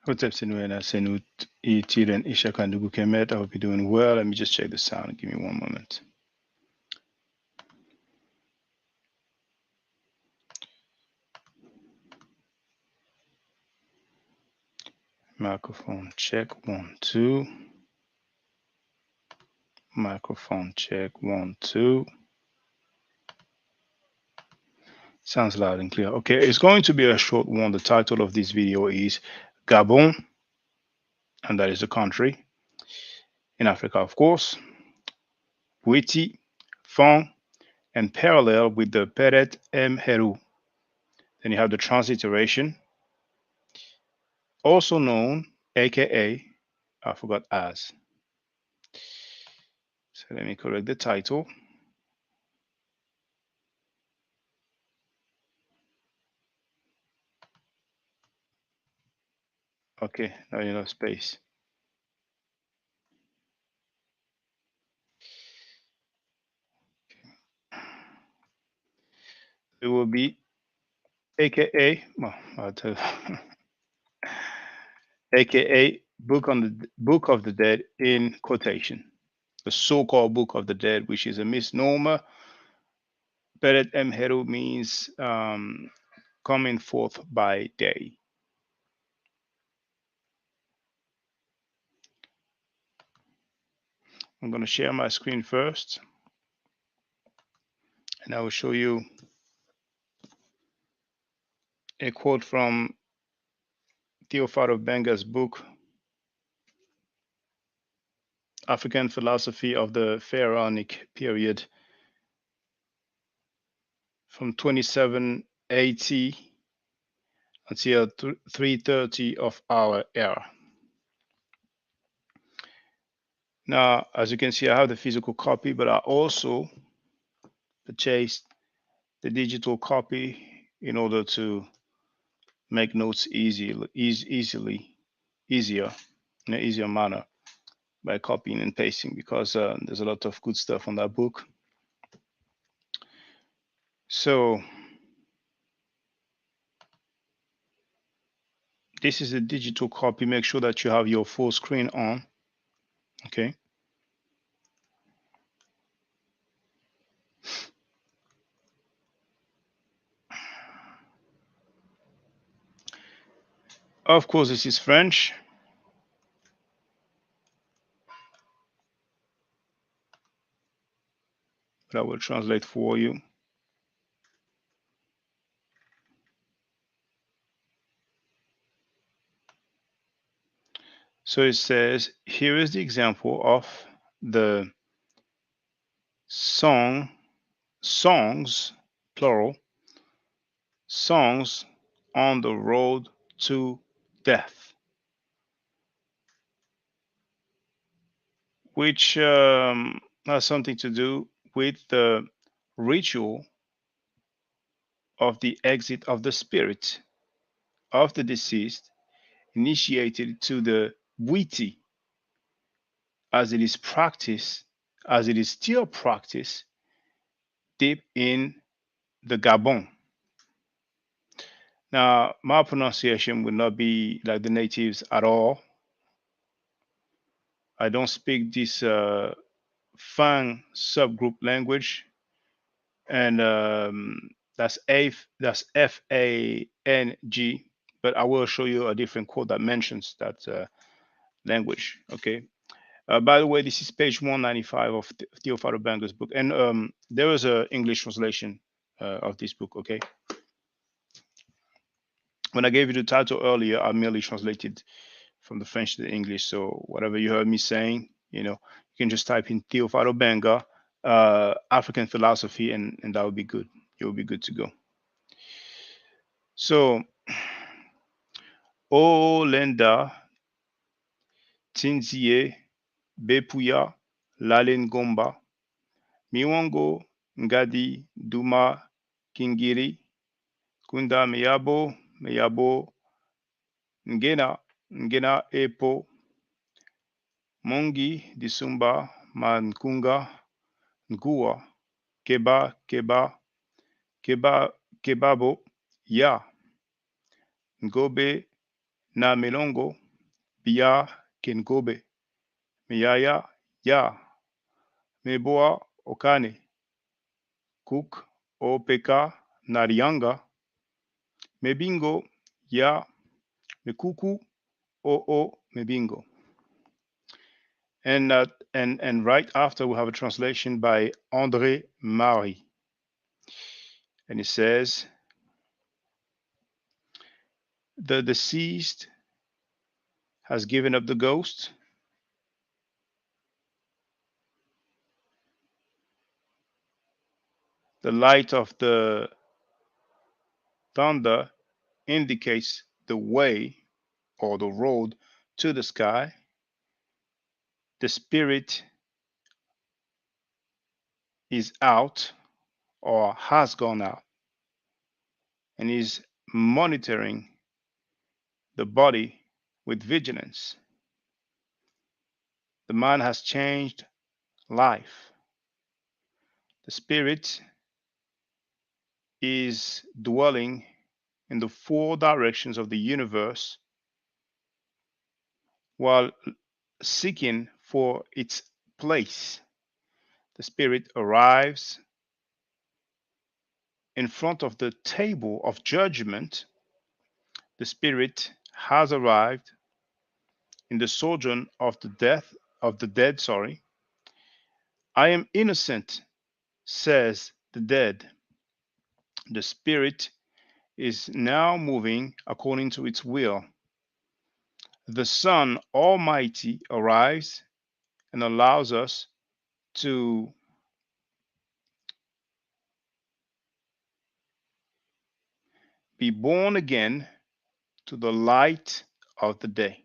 What's up, Sinuela? Senut Itiren Ishakandugu Kemet. I hope you're doing well. Let me just check the sound. Give me one moment. Microphone check 1 2. Microphone check 1 2. Sounds loud and clear. Okay, it's going to be a short one. The title of this video is Gabon, and that is a country in Africa, of course. Bwiti, Fang, and parallel with the Peret Em Heru. Then you have the transliteration, also known, aka, I forgot as. So let me correct the title. Okay, now you know space. It will be aka, well, I'll tell aka Book of the Dead in quotation. The so-called Book of the Dead, which is a misnomer. Peret Em Heru means coming forth by day. I'm going to share my screen first, and I will show you a quote from Theophilo Benga's book, African Philosophy of the Pharaonic Period, from 27 AT until 330 of our era. Now, as you can see, I have the physical copy, but I also purchased the digital copy in order to make notes easier in an easier manner by copying and pasting, because there's a lot of good stuff on that book. So this is a digital copy. Make sure that you have your full screen on. Okay. Of course, this is French, but I will translate for you. So it says, here is the example of the songs, plural, songs on the road to death, which has something to do with the ritual of the exit of the spirit of the deceased initiated to the Bwiti, as it is practiced, as it is still practiced deep in the Gabon. Now, my pronunciation will not be like the natives at all. I don't speak this Fang subgroup language, and that's Fang. But I will show you a different quote that mentions that language. Okay. By the way, this is page 195 of Theophilo Banger's book, and there is an English translation of this book. Okay. When I gave you the title earlier, I merely translated from the French to the English. So whatever you heard me saying, you can just type in Theophilo Benga, African philosophy, and that would be good. You'll be good to go. So, O Lenda, Tinzie, Bepuya, Lalengomba, Miwango, Ngadi, Duma, Kingiri, Kunda Meyabo, Meyabo, Ngena, Ngena Epo, Mongi, Disumba, Mankunga, Ngua, Keba, Keba, Keba, Kebabo, Ya, Ngobe, na milongo bia kingobe miyaya ya meboa okane kuk opeka narianga mebingo ya mekuku o mebingo. And right after we have a translation by André Marie, and it says, the deceased has given up the ghost. The light of the thunder indicates the way or the road to the sky. The spirit is out or has gone out and is monitoring the body with vigilance. The man has changed life. The spirit is dwelling in the four directions of the universe while seeking for its place. The spirit arrives in front of the table of judgment. The spirit has arrived in the sojourn of the dead, sorry. I am innocent, says the dead. The spirit is now moving according to its will. The Son Almighty arrives and allows us to be born again to the light of the day.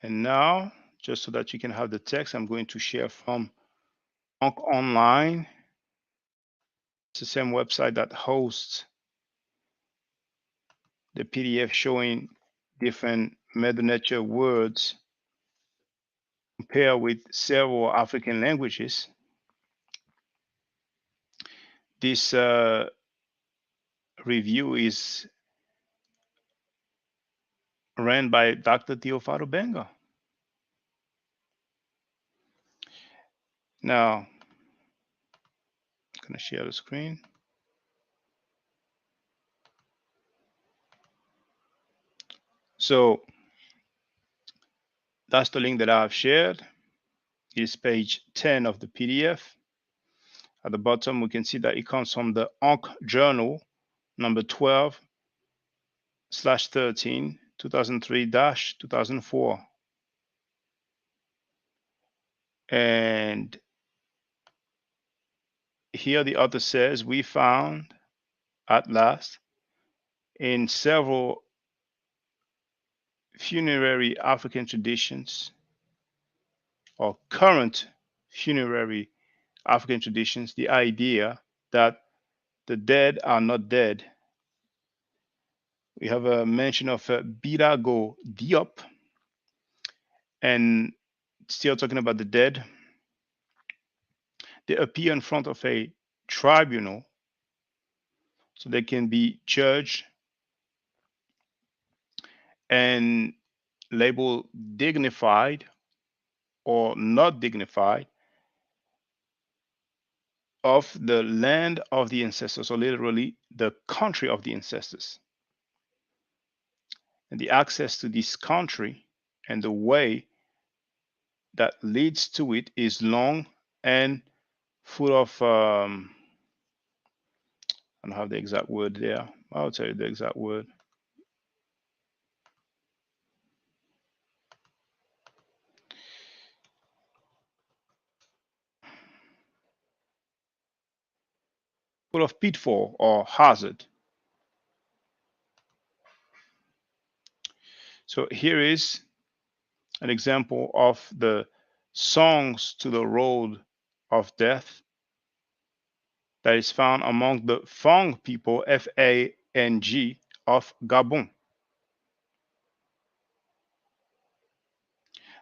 And now, just so that you can have the text, I'm going to share from Onk Online. It's the same website that hosts the PDF showing different Mother Nature words compared with several African languages. This review is ran by Dr. Teofado Benga. Now, I'm going to share the screen. So that's the link that I've shared. It's page 10 of the PDF. At the bottom, we can see that it comes from the Ankh Journal, number 12/13, 2003-2004. And here the author says, we found at last in several funerary African traditions or current funerary African traditions the idea that the dead are not dead. We have a mention of Birago Diop, and still talking about the dead. They appear in front of a tribunal so they can be judged and labeled dignified or not dignified of the land of the ancestors, or literally the country of the ancestors. And the access to this country and the way that leads to it is long and full of, I don't have the exact word there. I'll tell you the exact word. Full of pitfall or hazard. So here is an example of the songs to the road of death that is found among the Fang people, Fang, of Gabon.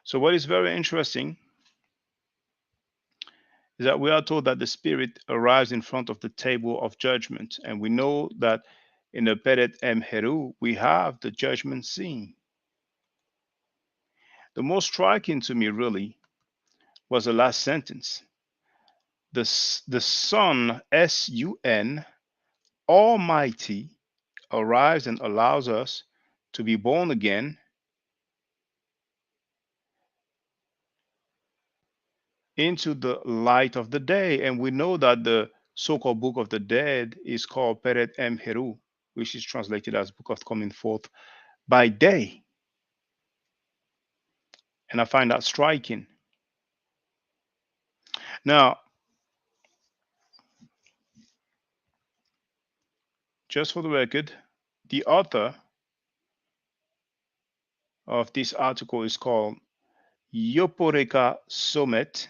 So what is very interesting is that we are told that the spirit arrives in front of the table of judgment. And we know that in the Peret Em Heru, we have the judgment scene. The most striking to me really was the last sentence. The Son, S-U-N, Almighty, arrives and allows us to be born again into the light of the day. And we know that the so-called Book of the Dead is called Peret Em Heru, which is translated as Book of Coming Forth by Day. And I find that striking. Now, just for the record, the author of this article is called Yoporeka Somet.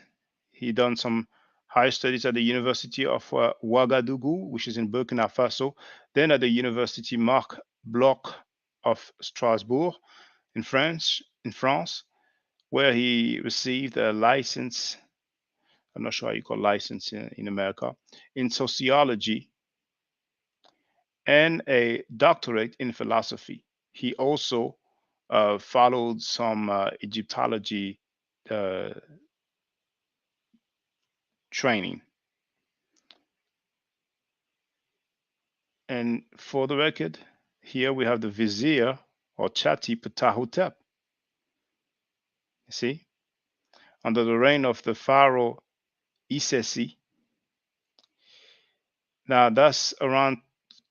He done some higher studies at the University of Ouagadougou, which is in Burkina Faso, then at the University Marc Bloch of Strasbourg in France, where he received a license. I'm not sure how you call license in America, in sociology and a doctorate in philosophy. He also followed some Egyptology uh, training. And for the record, here we have the vizier or Chati Ptahhotep. You see, under the reign of the pharaoh Isesi. Now that's around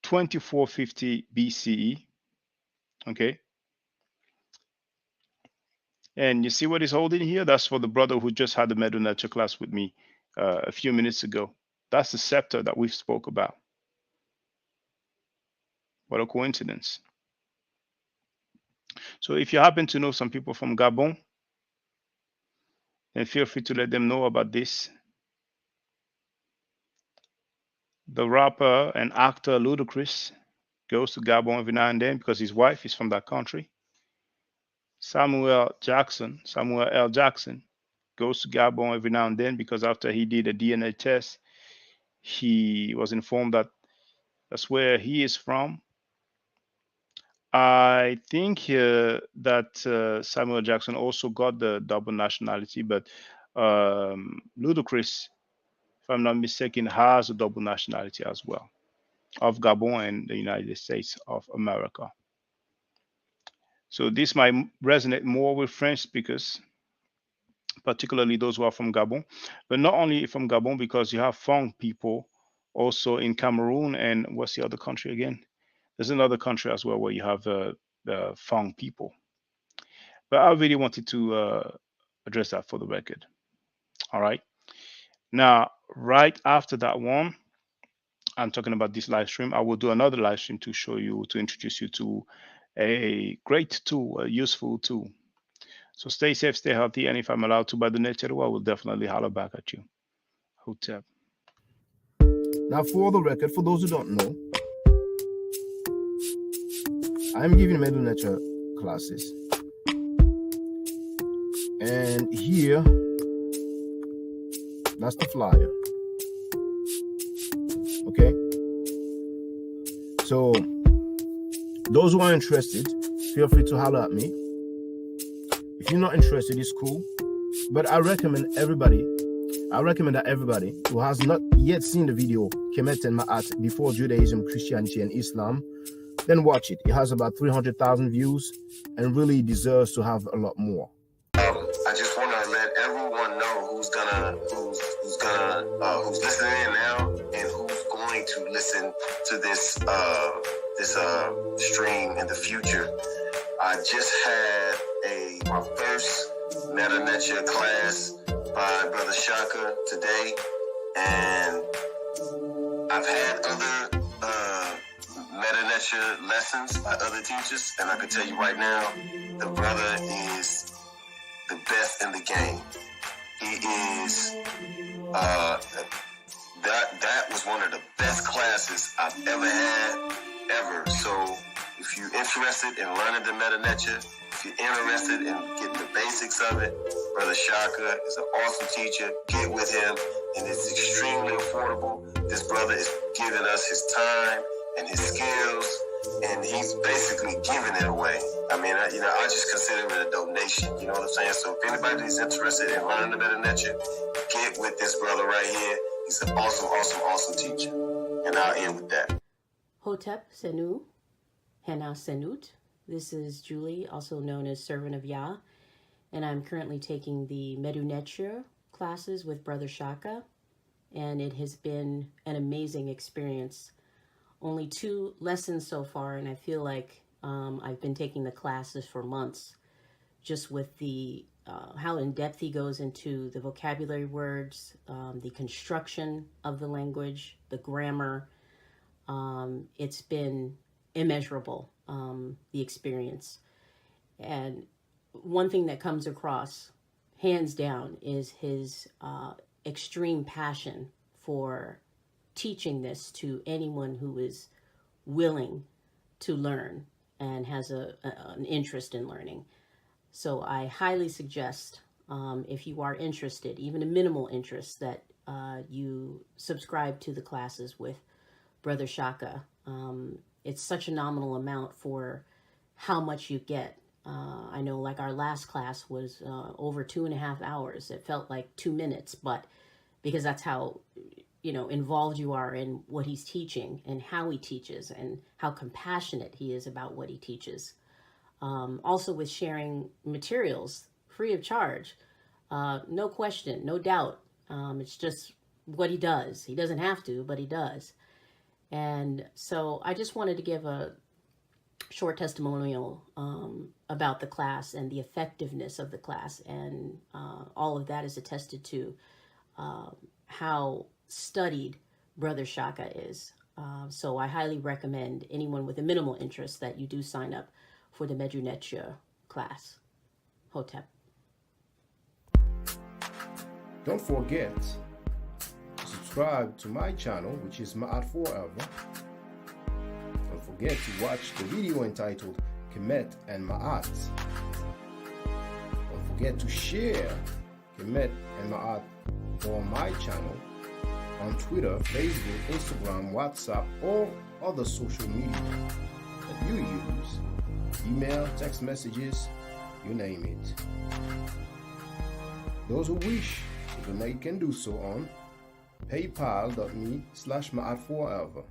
2450 BCE. Okay. And you see what he's holding here? That's for the brother who just had the Medu Nature class with me a few minutes ago. That's the scepter that we spoke about. What a coincidence. So if you happen to know some people from Gabon, then feel free to let them know about this. The rapper and actor Ludacris goes to Gabon every now and then because his wife is from that country. Samuel L. Jackson, goes to Gabon every now and then because after he did a DNA test, he was informed that that's where he is from. I think that Samuel Jackson also got the double nationality, but Ludacris, if I'm not mistaken, has a double nationality as well, of Gabon and the United States of America. So this might resonate more with French speakers, particularly those who are from Gabon, but not only from Gabon, because you have Fang people also in Cameroon, and what's the other country again? There's another country as well where you have Fang people. But I really wanted to address that for the record. All right. Now, right after that one, I'm talking about this live stream. I will do another live stream to show you, to introduce you to a great tool, a useful tool. So stay safe, stay healthy, and if I'm allowed to by the nature, I will definitely holler back at you. Hotep. Now, for the record, for those who don't know, I'm giving Medu Nature classes. And here, that's the flyer. Okay? So, those who are interested, feel free to holler at me. If you're not interested, it's cool. But I recommend that everybody who has not yet seen the video, Kemet and Ma'at, Before Judaism, Christianity, and Islam, then watch it. It has about 300,000 views and really deserves to have a lot more. I just want to let everyone know who's listening in now and who's going to listen to this stream in the future. I just had my first Meta Nature class by Brother Shaka today, and I've had other Meta Nature lessons by other teachers, and I can tell you right now, the brother is the best in the game. He is that was one of the best classes I've ever had ever. So if you're interested in learning the Meta Nature, if you're interested in getting the basics of it, Brother Shaka is an awesome teacher. Get with him, and it's extremely affordable. This brother is giving us his time and his skills, and he's basically giving it away. I mean, I just consider it a donation. You know what I'm saying? So if anybody is interested in learning the Meta Nature, get with this brother right here. He's an awesome, awesome, awesome teacher. And I'll end with that. Hotep Senu, Hena Senut. This is Julie, also known as Servant of Yah, and I'm currently taking the Medu Neture classes with Brother Shaka, and it has been an amazing experience. Only 2 lessons so far, and I feel like I've been taking the classes for months, just with the how in depth he goes into the vocabulary words, the construction of the language, the grammar. It's been immeasurable, the experience. And one thing that comes across, hands down, is his extreme passion for teaching this to anyone who is willing to learn and has an interest in learning. So I highly suggest, if you are interested, even a minimal interest, that you subscribe to the classes with Brother Shaka. It's such a nominal amount for how much you get. I know, like, our last class was over 2.5 hours. It felt like 2 minutes, but because that's how, involved you are in what he's teaching and how he teaches and how compassionate he is about what he teaches. Also with sharing materials free of charge, no question, no doubt. It's just what he does. He doesn't have to, but he does. And so I just wanted to give a short testimonial about the class and the effectiveness of the class. And all of that is attested to how studied Brother Shaka is. So I highly recommend anyone with a minimal interest that you do sign up for the Medu Neture class. Hotep. Don't forget to subscribe to my channel, which is Ma'at Forever. Don't forget to watch the video entitled Kemet and Ma'at. Don't forget to share Kemet and Ma'at on my channel on Twitter, Facebook, Instagram, WhatsApp, or other social media that you use. Email, text messages, you name it. Those who wish to donate can do so on paypal.me/ma'at4ever.